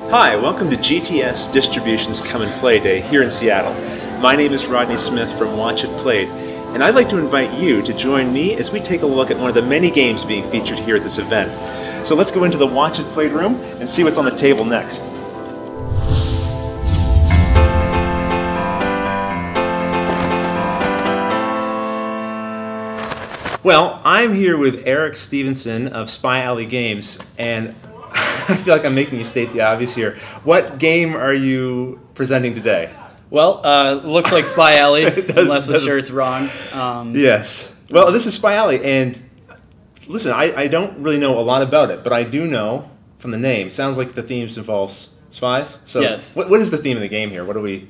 Hi, welcome to GTS Distribution's Come and Play Day here in Seattle. My name is Rodney Smith from Watch It Played, and I'd like to invite you to join me as we take a look at one of the many games being featured here at this event. So let's go into the Watch It Played room and see what's on the table next. Well, I'm here with Eric Stevenson of Spy Alley Games, and I feel like I'm making you state the obvious here. What game are you presenting today? Well, looks like Spy Alley, unless the shirt's wrong. Yes. Well, this is Spy Alley, and listen, I don't really know a lot about it, but I do know from the name. Sounds like the themes involves spies. So yes. What is the theme of the game here? What do we?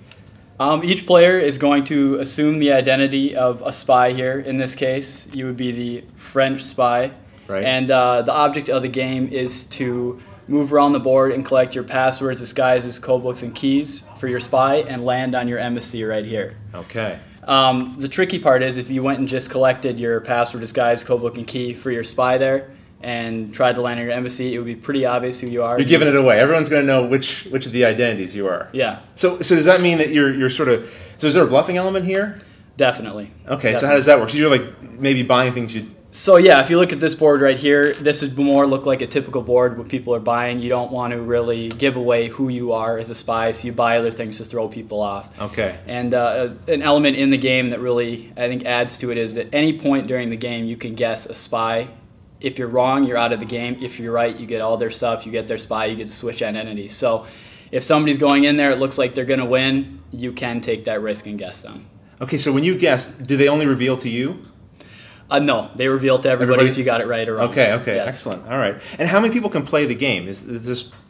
Each player is going to assume the identity of a spy here. In this case, you would be the French spy. Right. And the object of the game is to move around the board and collect your passwords, disguises, codebooks, and keys for your spy and land on your embassy right here. Okay. The tricky part is if you went and just collected your password, disguise, codebook, and key for your spy there and tried to land on your embassy, it would be pretty obvious who you are. You're giving it away. Everyone's going to know which of the identities you are. Yeah. So does that mean that you're sort of, so is there a bluffing element here? Definitely. Okay, Definitely. So how does that work? So you're like maybe buying things you... So yeah, if you look at this board right here, this would more look like a typical board what people are buying. You don't want to really give away who you are as a spy, so you buy other things to throw people off. Okay. And an element in the game that really, I think, adds to it is at any point during the game you can guess a spy. If you're wrong, you're out of the game. If you're right, you get all their stuff, you get their spy, you get to switch identities. So if somebody's going in there, it looks like they're going to win, you can take that risk and guess them. Okay, so when you guess, do they only reveal to you? No, they reveal to everybody if you got it right or wrong. Okay, Yes. Excellent. All right. And how many people can play the game? This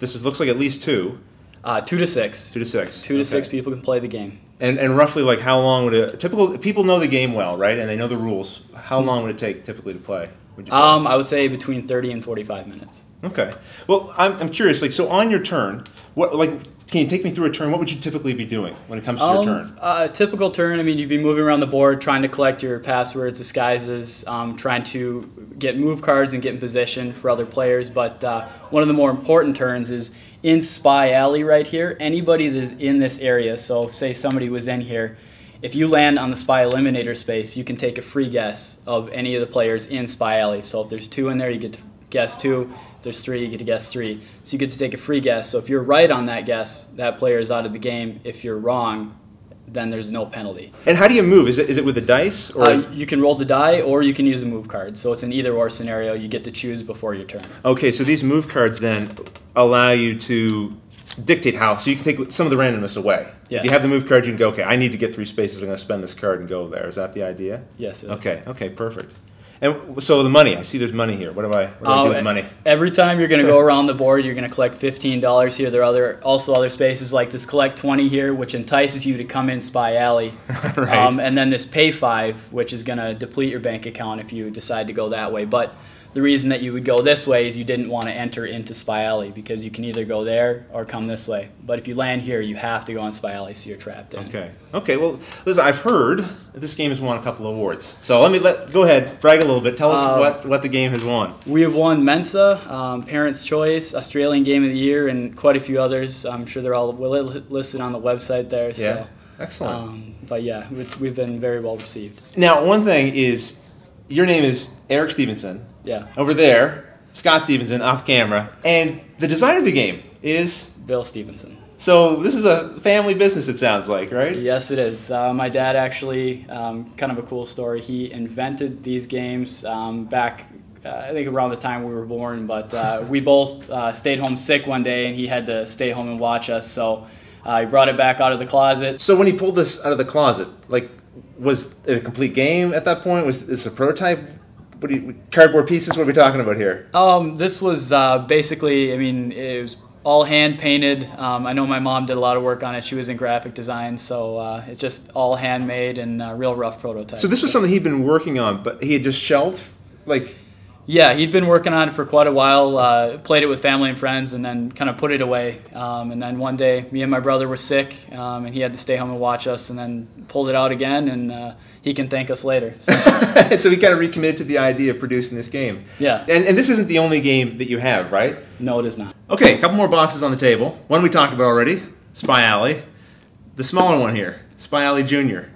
looks like at least two. 2 to 6. 2 to 6. 2 to 6 people can play the game. And roughly, like, how long would typical people know the game well, right? And they know the rules. How long would it take typically to play? Would you say? I would say between 30 and 45 minutes. Okay. Well, I'm curious. Like, so on your turn, can you take me through a turn? What would you typically be doing when it comes to your turn? A typical turn, I mean, you'd be moving around the board, trying to collect your passwords, disguises, trying to get move cards and get in position for other players. But one of the more important turns is in Spy Alley right here. Anybody that's in this area, so say somebody was in here, if you land on the Spy Eliminator space, you can take a free guess of any of the players in Spy Alley. So if there's 2 in there, you get to guess 2. If there's 3, you get to guess 3. So you get to take a free guess. So if you're right on that guess, that player is out of the game. If you're wrong, then there's no penalty. And how do you move? Is it with the dice? Or you can roll the die, or you can use a move card. So it's an either-or scenario. You get to choose before your turn. Okay, so these move cards then allow you to dictate how. So you can take some of the randomness away. Yes. If you have the move card, you can go, okay, I need to get 3 spaces. I'm going to spend this card and go there. Is that the idea? Yes, it is. Okay, perfect. And so the money, I see there's money here. What do I do with the money? Every time you're going to go around the board, you're going to collect $15 here. There are also other spaces like this collect 20 here, which entices you to come in Spy Alley. Right. And then this pay 5, which is going to deplete your bank account if you decide to go that way. But the reason that you would go this way is you didn't want to enter into Spy Alley because you can either go there or come this way. But if you land here, you have to go on Spy Alley, so you're trapped in. Okay. Well, listen, I've heard that this game has won a couple of awards. So go ahead, brag a little bit. Tell us what the game has won. We have won Mensa, Parents' Choice, Australian Game of the Year, and quite a few others. I'm sure they're all listed on the website there. So, yeah, excellent. But yeah, we've been very well received. Now, one thing is, your name is Eric Stevenson. Yeah. Over there, Scott Stevenson, off camera. And the designer of the game is? Bill Stevenson. So this is a family business, it sounds like, right? Yes, it is. My dad actually, kind of a cool story, he invented these games back, I think around the time we were born, but we both stayed home sick one day and he had to stay home and watch us, so he brought it back out of the closet. So when he pulled this out of the closet, like, was it a complete game at that point? Was this a prototype? Cardboard pieces? What are we talking about here? This was basically, I mean, it was all hand painted. I know my mom did a lot of work on it. She was in graphic design, so it's just all handmade and real rough prototype. So this was something he'd been working on, but he had just shelved, like. Yeah, he'd been working on it for quite a while. Played it with family and friends, and then kind of put it away. And then one day, me and my brother were sick, and he had to stay home and watch us, and then pulled it out again, and he can thank us later. So, so he kind of recommitted to the idea of producing this game. Yeah. And this isn't the only game that you have, right? No, it is not. Okay, a couple more boxes on the table. One we talked about already, Spy Alley. The smaller one here, Spy Alley Junior.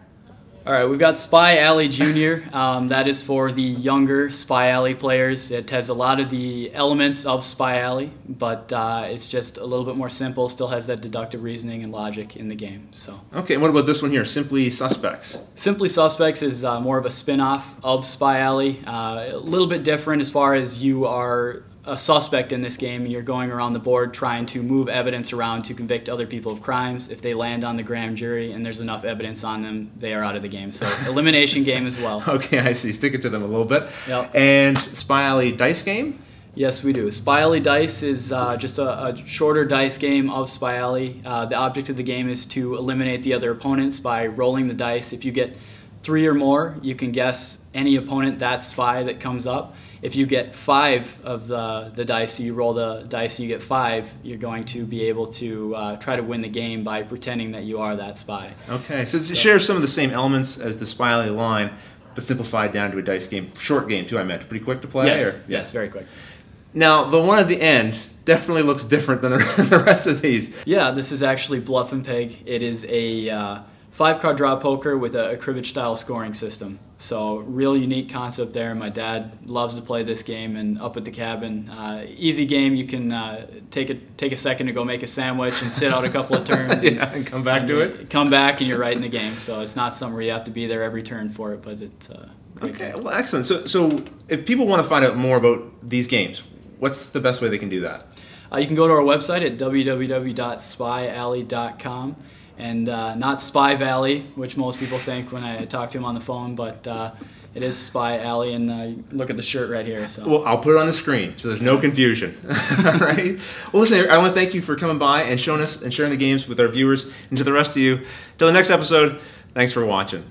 All right, we've got Spy Alley Junior. That is for the younger Spy Alley players. It has a lot of the elements of Spy Alley, but it's just a little bit more simple. Still has that deductive reasoning and logic in the game. So. Okay, what about this one here, Simply Suspects? Simply Suspects is more of a spin-off of Spy Alley. A little bit different as far as you are a suspect in this game and you're going around the board trying to move evidence around to convict other people of crimes. If they land on the grand jury and there's enough evidence on them, they are out of the game. So elimination game as well. Okay, I see. Stick it to them a little bit. Yep. And Spy Alley Dice Game? Yes, we do. Spy Alley Dice is just a shorter dice game of Spy Alley. The object of the game is to eliminate the other opponents by rolling the dice. If you get 3 or more, you can guess any opponent, that spy that comes up. If you get 5 of the dice, so you roll the dice and you get 5, you're going to be able to try to win the game by pretending that you are that spy. Okay, so it shares some of the same elements as the Spy Alley line, but simplified down to a dice game. Short game, too, I meant. Pretty quick to play? Yes, or? Yes, very quick. Now, the one at the end definitely looks different than the rest of these. Yeah, this is actually Bluff and Peg. It is a 5-card draw poker with a cribbage-style scoring system. So real unique concept there. My dad loves to play this game, and up at the cabin, easy game. You can take a second to go make a sandwich and sit out a couple of turns. And come back to it? Come back and you're right in the game. So it's not something where you have to be there every turn for it, but it's great Okay, game. well, excellent. So if people want to find out more about these games, what's the best way they can do that? You can go to our website at www.spyalley.com. And not Spy Valley, which most people think when I talk to them on the phone, but it is Spy Alley, and look at the shirt right here. So. Well, I'll put it on the screen so there's no confusion. Right? Well, listen, I want to thank you for coming by and showing us and sharing the games with our viewers, and to the rest of you, till the next episode, thanks for watching.